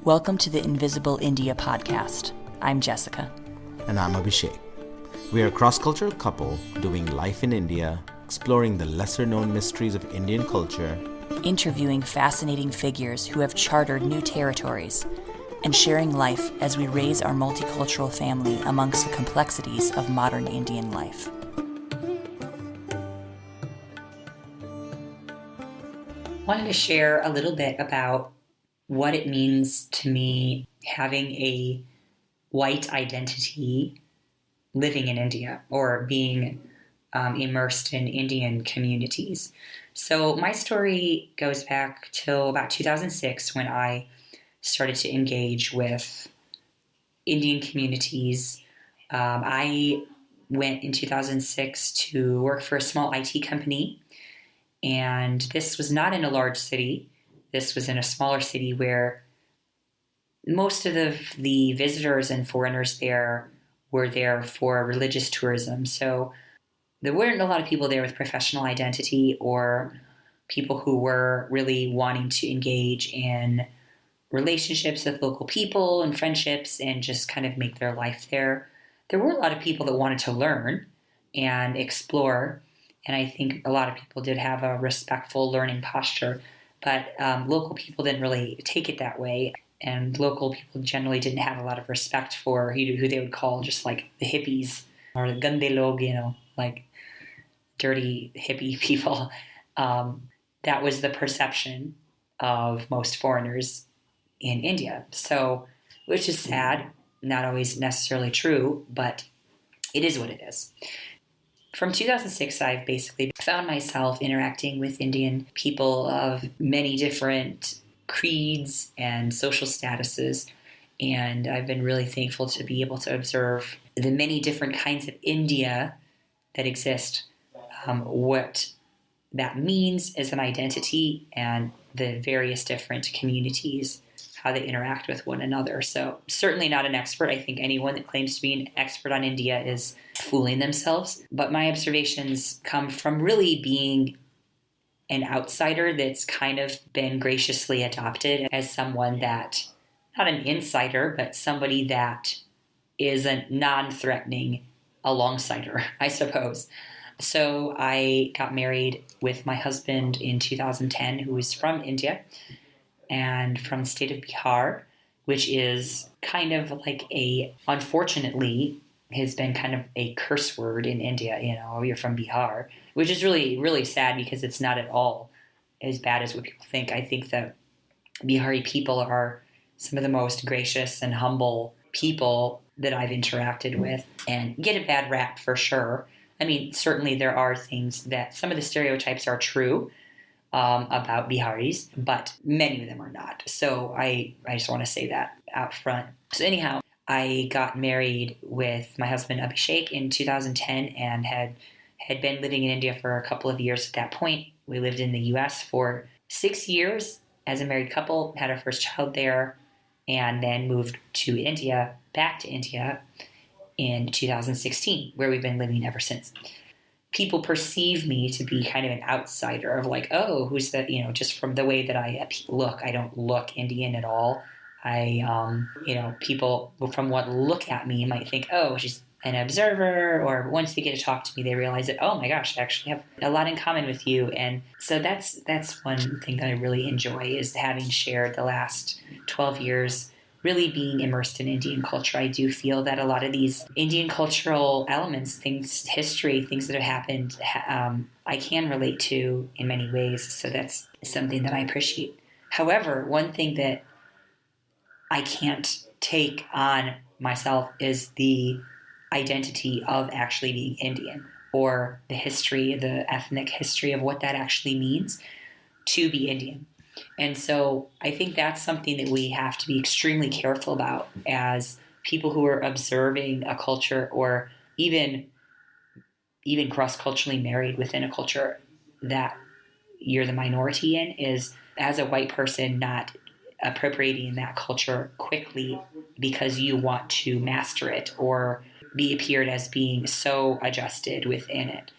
Welcome to the Invisible India podcast. I'm Jessica. And I'm Abhishek. We are a cross-cultural couple doing life in India, exploring the lesser-known mysteries of Indian culture, interviewing fascinating figures who have chartered new territories, and sharing life as we raise our multicultural family amongst the complexities of modern Indian life. I wanted to share a little bit about what it means to me having a white identity living in India or being immersed in Indian communities. So my story goes back till about 2006 when I started to engage with Indian communities. I went in 2006 to work for a small IT company, and this was not in a large city. This was in a smaller city where most of the visitors and foreigners there were there for religious tourism. So there weren't a lot of people there with professional identity or people who were really wanting to engage in relationships with local people and friendships and just kind of make their life there. There were a lot of people that wanted to learn and explore, and I think a lot of people did have a respectful learning posture. But local people didn't really take it that way, and local people generally didn't have a lot of respect for who they would call just like the hippies or the gande log, like dirty hippie people. That was the perception of most foreigners in India. So, which is sad, not always necessarily true, but it is what it is. From 2006, I've basically found myself interacting with Indian people of many different creeds and social statuses, and I've been really thankful to be able to observe the many different kinds of India that exist, what that means as an identity, and the various different communities, how they interact with one another. So certainly not an expert. I think anyone that claims to be an expert on India is fooling themselves. But my observations come from really being an outsider that's kind of been graciously adopted as someone that, not an insider, but somebody that is a non-threatening alongsider, I suppose. So I got married with my husband in 2010, who is from India and from the state of Bihar, which is kind of like unfortunately, has been kind of a curse word in India, you're from Bihar, which is really, really sad because it's not at all as bad as what people think. I think that Bihari people are some of the most gracious and humble people that I've interacted with and get a bad rap for sure. I mean, certainly there are things that some of the stereotypes are true about Biharis, but many of them are not. So I just want to say that out front. So anyhow, I got married with my husband Abhishek in 2010 and had been living in India for a couple of years at that point. We lived in the U.S. for 6 years as a married couple, had our first child there, and then moved back to India in 2016, where we've been living ever since. People perceive me to be kind of an outsider of like, oh, who's that? Just from the way that I look, I don't look Indian at all. People from what look at me might think, oh, she's an observer, or once they get to talk to me, they realize that, oh my gosh, I actually have a lot in common with you. And so that's one thing that I really enjoy, is having shared the last 12 years really being immersed in Indian culture. I do feel that a lot of these Indian cultural elements, history, things that have happened, I can relate to in many ways. So that's something that I appreciate. However, one thing that I can't take on myself is the identity of actually being Indian, or the history, the ethnic history of what that actually means to be Indian. And so I think that's something that we have to be extremely careful about as people who are observing a culture, or even cross-culturally married within a culture that you're the minority in, is as a white person not appropriating that culture quickly because you want to master it or be appeared as being so adjusted within it.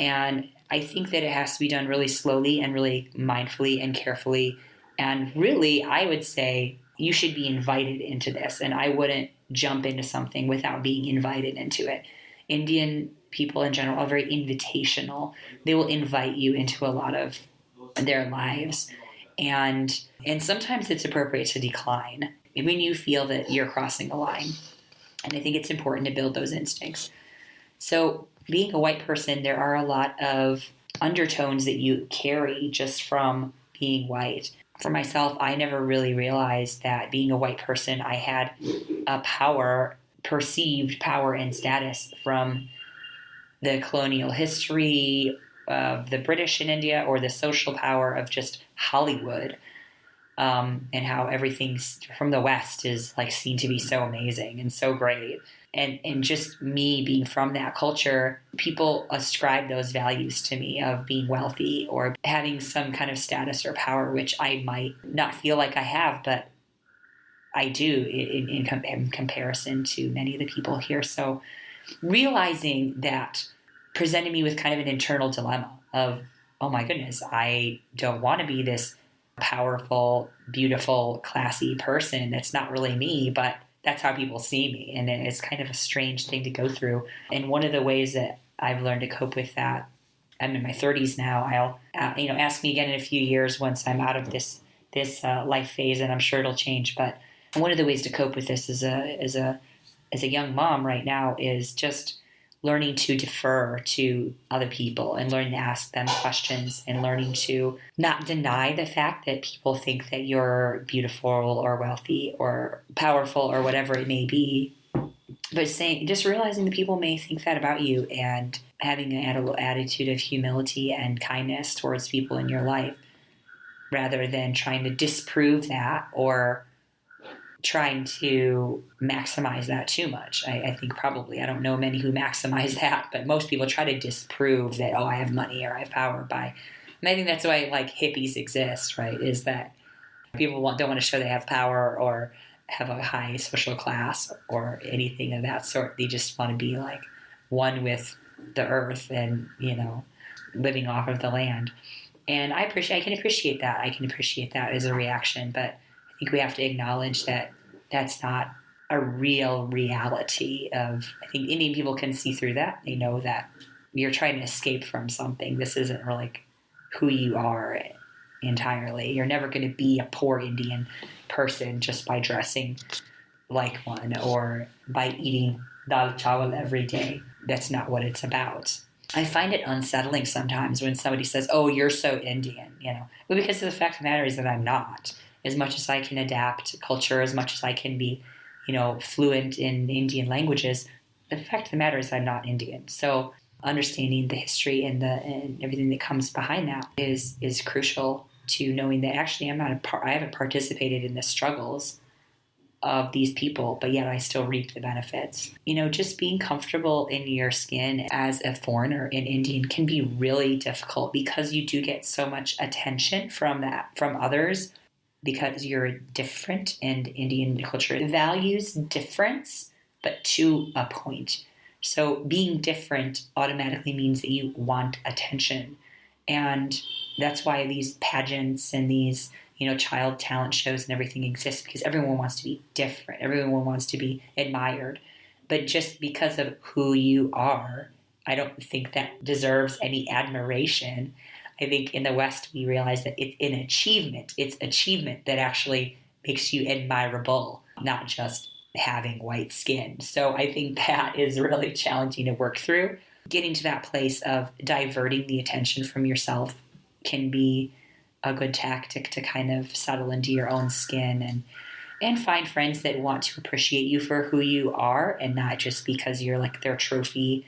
And I think that it has to be done really slowly and really mindfully and carefully. And really, I would say you should be invited into this. And I wouldn't jump into something without being invited into it. Indian people in general are very invitational. They will invite you into a lot of their lives. And sometimes it's appropriate to decline when you feel that you're crossing a line. And I think it's important to build those instincts. So being a white person, there are a lot of undertones that you carry just from being white. For myself, I never really realized that being a white person, I had a perceived power and status from the colonial history of the British in India, or the social power of just Hollywood, and how everything from the West is like seen to be so amazing and so great. And just me being from that culture, people ascribe those values to me of being wealthy or having some kind of status or power, which I might not feel like I have, but I do in comparison to many of the people here. So realizing that presented me with kind of an internal dilemma of, oh my goodness, I don't want to be this powerful, beautiful, classy person. That's not really me, but that's how people see me. And it's kind of a strange thing to go through. And one of the ways that I've learned to cope with that, I'm in my 30s now. I'll, ask me again in a few years once I'm out of this life phase, and I'm sure it'll change. But one of the ways to cope with this as a young mom right now is just learning to defer to other people and learning to ask them questions and learning to not deny the fact that people think that you're beautiful or wealthy or powerful or whatever it may be. But just realizing that people may think that about you and having an attitude of humility and kindness towards people in your life rather than trying to disprove that or trying to maximize that too much. I think probably, I don't know many who maximize that, but most people try to disprove that, I have money or I have power by, and I think that's why like hippies exist, right? Is that people don't want to show they have power or have a high social class or anything of that sort. They just want to be like one with the earth and, living off of the land. And I can appreciate that. I can appreciate that as a reaction, but I think we have to acknowledge that that's not a real reality of, I think Indian people can see through that. They know that you're trying to escape from something. This isn't really who you are entirely. You're never going to be a poor Indian person just by dressing like one or by eating dal chawal every day. That's not what it's about. I find it unsettling sometimes when somebody says, oh, you're so Indian, But because the fact of the matter is that I'm not. As much as I can adapt culture, as much as I can be, fluent in Indian languages, the fact of the matter is I'm not Indian. So understanding the history and everything that comes behind that is crucial to knowing that actually I haven't participated in the struggles of these people, but yet I still reap the benefits. Just being comfortable in your skin as a foreigner in Indian can be really difficult because you do get so much attention from others. Because you're different, and Indian culture values difference, but to a point. So being different automatically means that you want attention. And that's why these pageants and these, child talent shows and everything exist, because everyone wants to be different. Everyone wants to be admired. But just because of who you are, I don't think that deserves any admiration. I think in the West, we realize that it's an achievement. It's achievement that actually makes you admirable, not just having white skin. So I think that is really challenging to work through. Getting to that place of diverting the attention from yourself can be a good tactic to kind of settle into your own skin and find friends that want to appreciate you for who you are and not just because you're like their trophy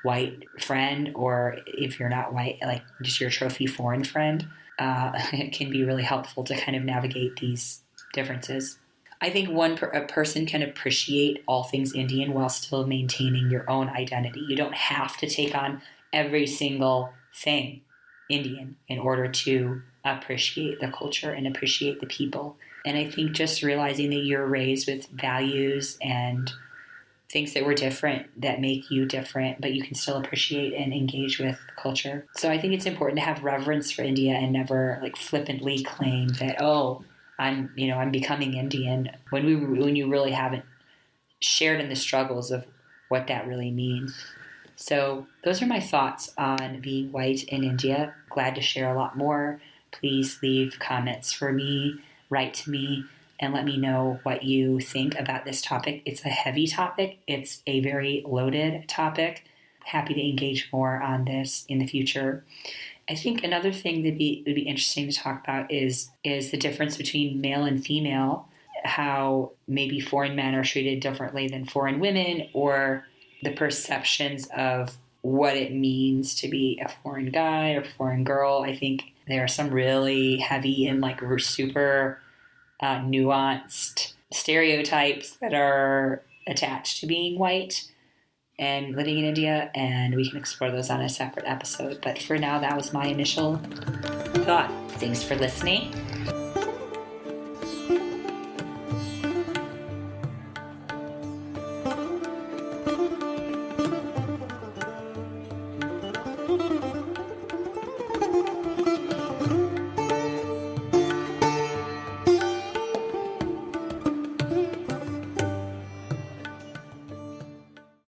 white friend, or if you're not white, like just your trophy foreign friend. It can be really helpful to kind of navigate these differences. I think a person can appreciate all things Indian while still maintaining your own identity. You don't have to take on every single thing Indian in order to appreciate the culture and appreciate the people. And I think just realizing that you're raised with values and things that were different that make you different, but you can still appreciate and engage with the culture. So I think it's important to have reverence for India and never like flippantly claim that, I'm becoming Indian, when you really haven't shared in the struggles of what that really means. So those are my thoughts on being white in India. Glad to share a lot more. Please leave comments for me, write to me, and let me know what you think about this topic. It's a heavy topic. It's a very loaded topic. Happy to engage more on this in the future. I think another thing that would be interesting to talk about is the difference between male and female, how maybe foreign men are treated differently than foreign women, or the perceptions of what it means to be a foreign guy or foreign girl. I think there are some really heavy and like super nuanced stereotypes that are attached to being white and living in India, and we can explore those on a separate episode. But for now, that was my initial thought. Thanks for listening.